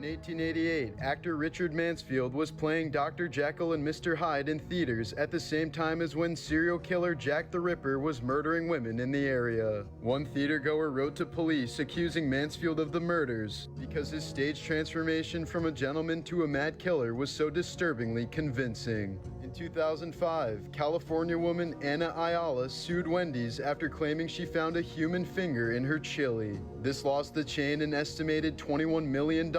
In 1888, actor Richard Mansfield was playing Dr. Jekyll and Mr. Hyde in theaters at the same time as when serial killer Jack the Ripper was murdering women in the area. One theatergoer wrote to police accusing Mansfield of the murders because his stage transformation from a gentleman to a mad killer was so disturbingly convincing. In 2005, California woman Anna Ayala sued Wendy's after claiming she found a human finger in her chili. This lost the chain an estimated $21 million,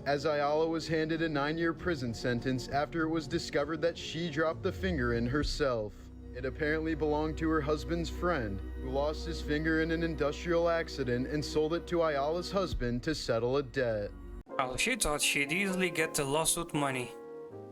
as Ayala was handed a 9-year prison sentence after it was discovered that she dropped the finger in herself. It apparently belonged to her husband's friend, who lost his finger in an industrial accident and sold it to Ayala's husband to settle a debt. Oh, she thought she'd easily get the lawsuit money.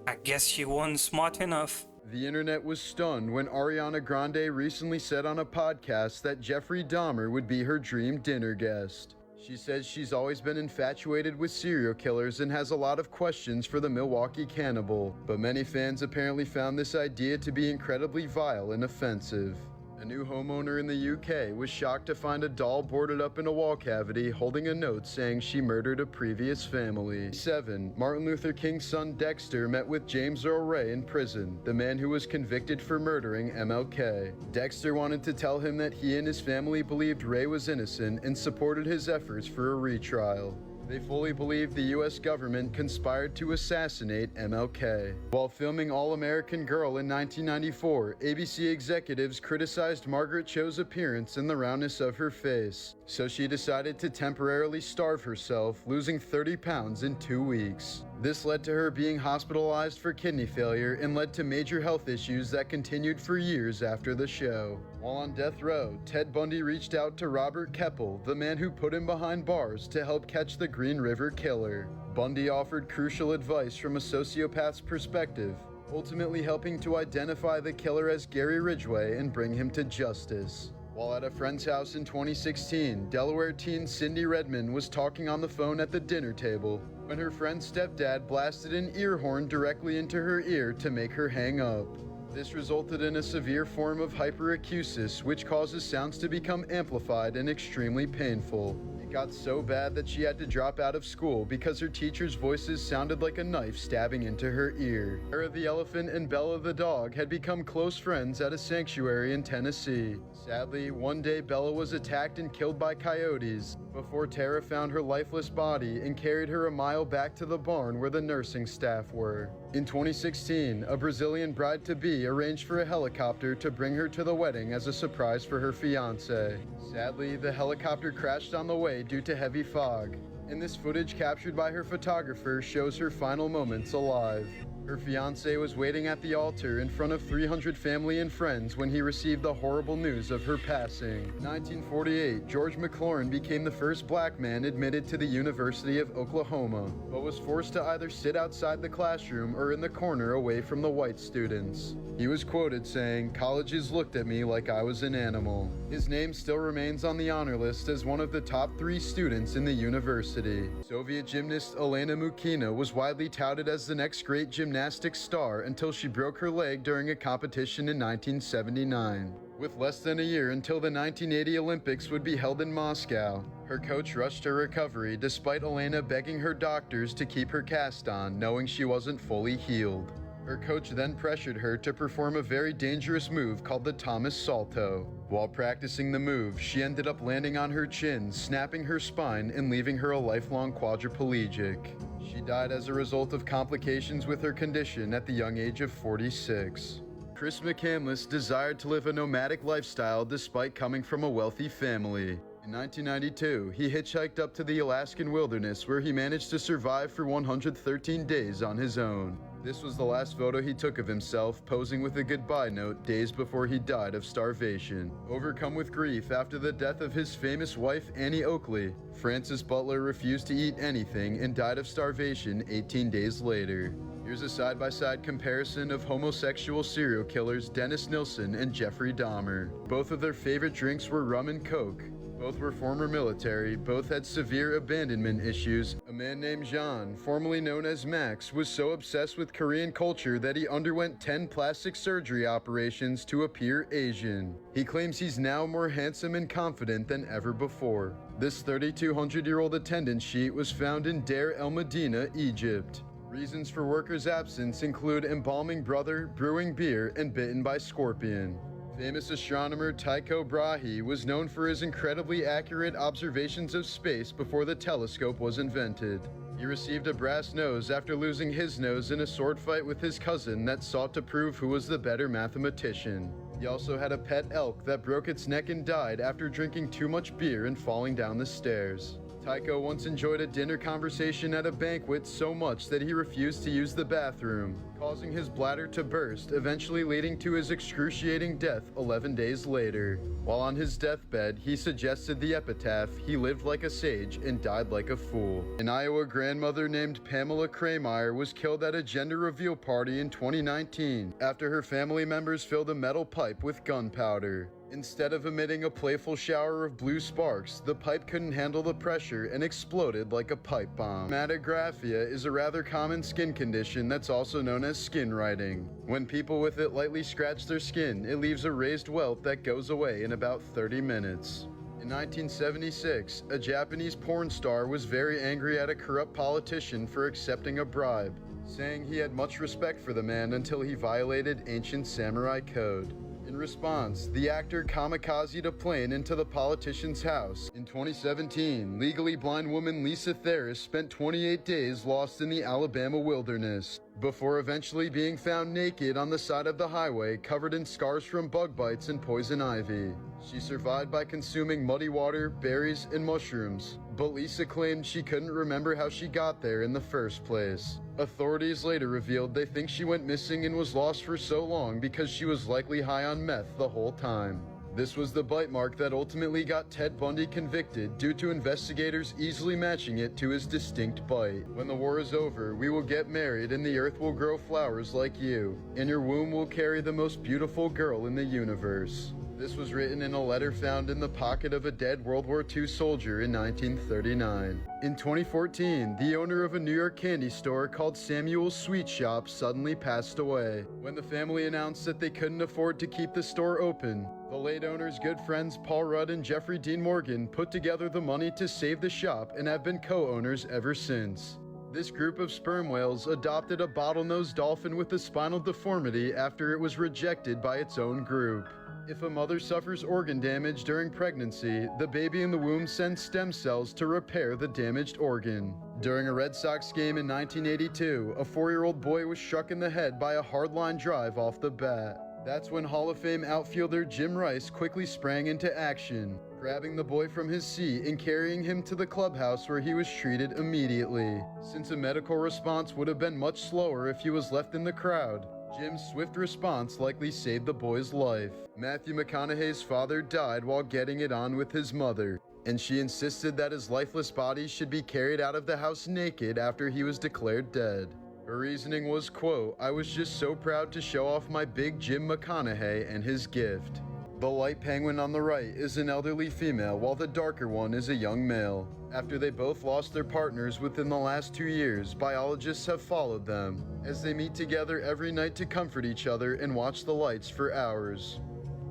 I guess she wasn't smart enough. The internet was stunned when Ariana Grande recently said on a podcast that Jeffrey Dahmer would be her dream dinner guest. She says she's always been infatuated with serial killers and has a lot of questions for the Milwaukee cannibal, but many fans apparently found this idea to be incredibly vile and offensive. A new homeowner in the UK was shocked to find a doll boarded up in a wall cavity holding a note saying she murdered a previous family. 7. Martin Luther King's son Dexter met with James Earl Ray in prison, the man who was convicted for murdering MLK. Dexter wanted to tell him that he and his family believed Ray was innocent and supported his efforts for a retrial. They fully believed the U.S. government conspired to assassinate MLK. While filming All-American Girl in 1994, ABC executives criticized Margaret Cho's appearance and the roundness of her face, so she decided to temporarily starve herself, losing 30 pounds in 2 weeks. This led to her being hospitalized for kidney failure and led to major health issues that continued for years after the show. While on death row, Ted Bundy reached out to Robert Keppel, the man who put him behind bars, to help catch the Green River Killer. Bundy offered crucial advice from a sociopath's perspective, ultimately helping to identify the killer as Gary Ridgway and bring him to justice. While at a friend's house in 2016, Delaware teen Cindy Redmond was talking on the phone at the dinner table when her friend's stepdad blasted an ear horn directly into her ear to make her hang up. This resulted in a severe form of hyperacusis, which causes sounds to become amplified and extremely painful. It got so bad that she had to drop out of school because her teacher's voices sounded like a knife stabbing into her ear. Tara the elephant and Bella the dog had become close friends at a sanctuary in Tennessee. Sadly, one day Bella was attacked and killed by coyotes before Tara found her lifeless body and carried her a mile back to the barn where the nursing staff were. In 2016, a Brazilian bride-to-be arranged for a helicopter to bring her to the wedding as a surprise for her fiancé. Sadly, the helicopter crashed on the way due to heavy fog, and this footage captured by her photographer shows her final moments alive. Her fiancé was waiting at the altar in front of 300 family and friends when he received the horrible news of her passing. In 1948, George McLaurin became the first black man admitted to the University of Oklahoma, but was forced to either sit outside the classroom or in the corner away from the white students. He was quoted saying, "Colleges looked at me like I was an animal." His name still remains on the honor list as one of the top 3 students in the university. Soviet gymnast Elena Mukhina was widely touted as the next great gymnastics star until she broke her leg during a competition in 1979. With less than a year until the 1980 Olympics would be held in Moscow, her coach rushed her recovery despite Elena begging her doctors to keep her cast on, knowing she wasn't fully healed. Her coach then pressured her to perform a very dangerous move called the Thomas Salto. While practicing the move, she ended up landing on her chin, snapping her spine and leaving her a lifelong quadriplegic. She died as a result of complications with her condition at the young age of 46. Chris McCandless desired to live a nomadic lifestyle despite coming from a wealthy family. In 1992, he hitchhiked up to the Alaskan wilderness where he managed to survive for 113 days on his own. This was the last photo he took of himself, posing with a goodbye note days before he died of starvation. Overcome with grief after the death of his famous wife Annie Oakley, Francis Butler refused to eat anything and died of starvation 18 days later. Here's a side-by-side comparison of homosexual serial killers Dennis Nilsen and Jeffrey Dahmer. Both of their favorite drinks were rum and coke. Both were former military, both had severe abandonment issues. A man named Jean, formerly known as Max, was so obsessed with Korean culture that he underwent 10 plastic surgery operations to appear Asian. He claims he's now more handsome and confident than ever before. This 3,200-year-old attendance sheet was found in Deir el Medina, Egypt. Reasons for worker's absence include embalming brother, brewing beer, and bitten by scorpion. Famous astronomer Tycho Brahe was known for his incredibly accurate observations of space before the telescope was invented. He received a brass nose after losing his nose in a sword fight with his cousin that sought to prove who was the better mathematician. He also had a pet elk that broke its neck and died after drinking too much beer and falling down the stairs. Tycho once enjoyed a dinner conversation at a banquet so much that he refused to use the bathroom, causing his bladder to burst, eventually leading to his excruciating death 11 days later. While on his deathbed, he suggested the epitaph, "He lived like a sage and died like a fool." An Iowa grandmother named Pamela Krameyer was killed at a gender reveal party in 2019 after her family members filled a metal pipe with gunpowder. Instead of emitting a playful shower of blue sparks, the pipe couldn't handle the pressure and exploded like a pipe bomb. Dermatographia is a rather common skin condition that's also known as skin writing. When people with it lightly scratch their skin, it leaves a raised welt that goes away in about 30 minutes. In 1976, a Japanese porn star was very angry at a corrupt politician for accepting a bribe, saying he had much respect for the man until he violated ancient samurai code. In response, the actor kamikazed a plane into the politician's house. In 2017, legally blind woman Lisa Theris spent 28 days lost in the Alabama wilderness, before eventually being found naked on the side of the highway, covered in scars from bug bites and poison ivy. She survived by consuming muddy water, berries, and mushrooms, but Lisa claimed she couldn't remember how she got there in the first place. Authorities later revealed they think she went missing and was lost for so long because she was likely high on meth the whole time. This was the bite mark that ultimately got Ted Bundy convicted due to investigators easily matching it to his distinct bite. When the war is over, we will get married and the earth will grow flowers like you, and your womb will carry the most beautiful girl in the universe. This was written in a letter found in the pocket of a dead World War II soldier in 1939. In 2014, the owner of a New York candy store called Samuel's Sweet Shop suddenly passed away. When the family announced that they couldn't afford to keep the store open, the late owner's good friends Paul Rudd and Jeffrey Dean Morgan put together the money to save the shop and have been co-owners ever since. This group of sperm whales adopted a bottlenose dolphin with a spinal deformity after it was rejected by its own group. If a mother suffers organ damage during pregnancy, the baby in the womb sends stem cells to repair the damaged organ. During a Red Sox game in 1982, a 4-year-old boy was struck in the head by a hardline drive off the bat. That's when Hall of Fame outfielder Jim Rice quickly sprang into action, grabbing the boy from his seat and carrying him to the clubhouse where he was treated immediately. Since a medical response would have been much slower if he was left in the crowd, Jim's swift response likely saved the boy's life. Matthew McConaughey's father died while getting it on with his mother, and she insisted that his lifeless body should be carried out of the house naked after he was declared dead. Her reasoning was, quote, "I was just so proud to show off my big Jim McConaughey and his gift." The light penguin on the right is an elderly female, while the darker one is a young male. After they both lost their partners within the last 2 years, biologists have followed them, as they meet together every night to comfort each other and watch the lights for hours.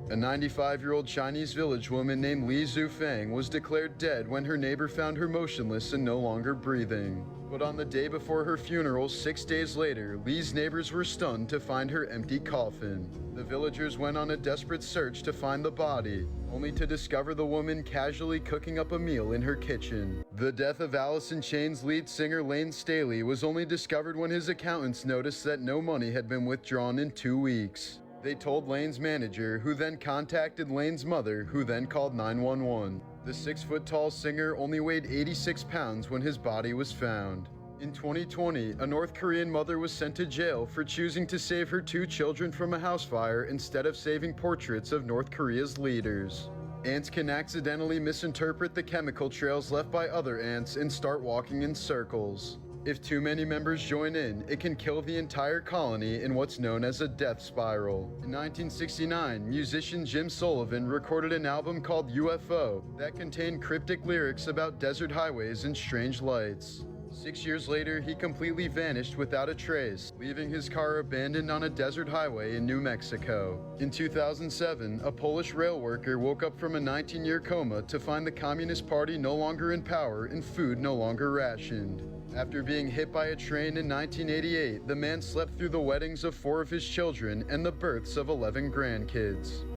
A 95-year-old Chinese village woman named Li Zufang was declared dead when her neighbor found her motionless and no longer breathing. But on the day before her funeral, 6 days later, Li's neighbors were stunned to find her empty coffin. The villagers went on a desperate search to find the body, only to discover the woman casually cooking up a meal in her kitchen. The death of Alice in Chains lead singer Lane Staley was only discovered when his accountants noticed that no money had been withdrawn in 2 weeks. They told Lane's manager, who then contacted Lane's mother, who then called 911. The 6-foot-tall singer only weighed 86 pounds when his body was found. In 2020, a North Korean mother was sent to jail for choosing to save her 2 children from a house fire instead of saving portraits of North Korea's leaders. Ants can accidentally misinterpret the chemical trails left by other ants and start walking in circles. If too many members join in, it can kill the entire colony in what's known as a death spiral. In 1969, musician Jim Sullivan recorded an album called UFO that contained cryptic lyrics about desert highways and strange lights. 6 years later, he completely vanished without a trace, leaving his car abandoned on a desert highway in New Mexico. In 2007, a Polish rail worker woke up from a 19-year coma to find the Communist Party no longer in power and food no longer rationed. After being hit by a train in 1988, the man slept through the weddings of 4 of his children and the births of 11 grandkids.